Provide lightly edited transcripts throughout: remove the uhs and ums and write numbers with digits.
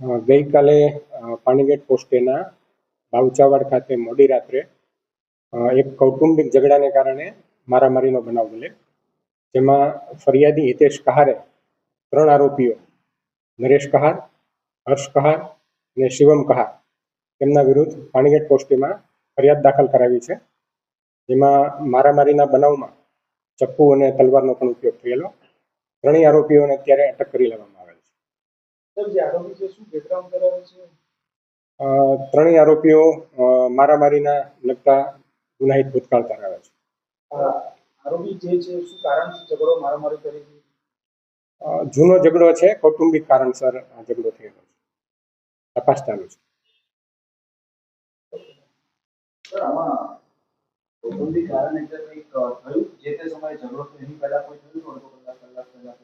ગઈકાલે પાણીગેટ પોસ્ટેના બાવચાવાડ ખાતે મોડી રાત્રે એક કૌટુંબિક ઝઘડાને કારણે મારામારીનો બનાવ બને, જેમાં ફરિયાદી હિતેશ કહારે 3 આરોપીઓ નરેશ કહાર, હર્ષ કહાર અને શિવમ કહાર તેમના વિરુદ્ધ પાણીગેટ પોસ્ટેમાં ફરિયાદ દાખલ કરાવી છે. જેમાં મારામારીના બનાવમાં ચપ્પુ અને તલવારનો પણ ઉપયોગ થયેલો. 3 આરોપીઓને અત્યારે અટક કરી લેવામાં આવેલ છે. 3 આરોપીઓ મારામારીના લગતા ગુનાહિત ભૂતકાળ ધરાવે છે. આરોપી જે છે શું કારણથી ઝઘડો મારામારી કરી છે? જૂનો ઝઘડો છે, કૌટુંબિક કારણસર ઝઘડો થયેલો છે. તપાસ ચાલુ છે. કૌટુંબિક કારણ એટલે કંઈક થયું જે તે સમયે ઝઘડો એની પહેલા કોઈ થયું અડધો કલાક પહેલા?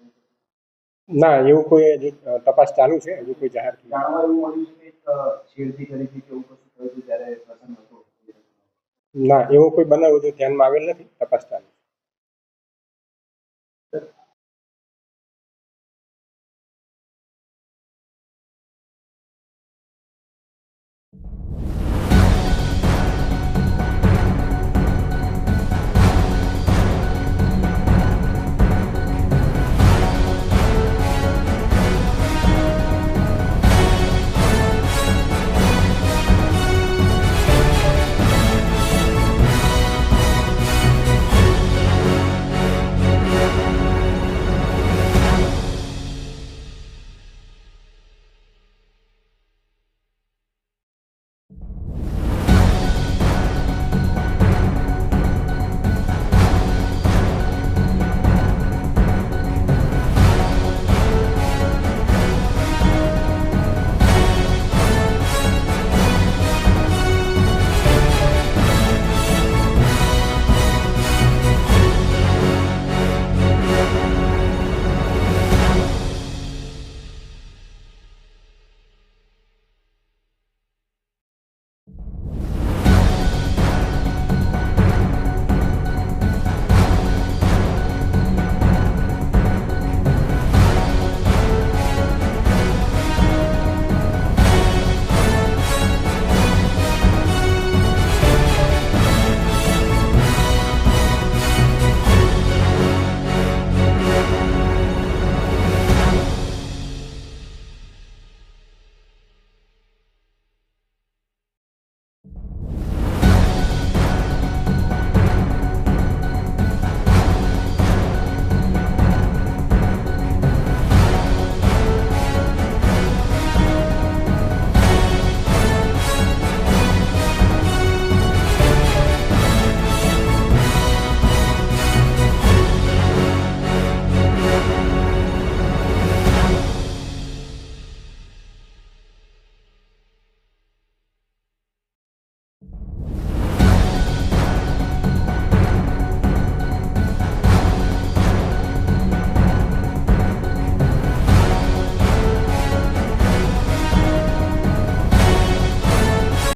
ના, એવું કોઈ હજુ તપાસ ચાલુ છે, હજુ કોઈ જાહેર જાણવા એવું મળ્યું છે કે છેડતી કરી હતી કે એવું કશું થયું હતું ત્યારે પ્રસંગ હતો? ના, એવો કોઈ બનાવ હજુ ધ્યાનમાં આવેલ નથી. તપાસ ચાલુ.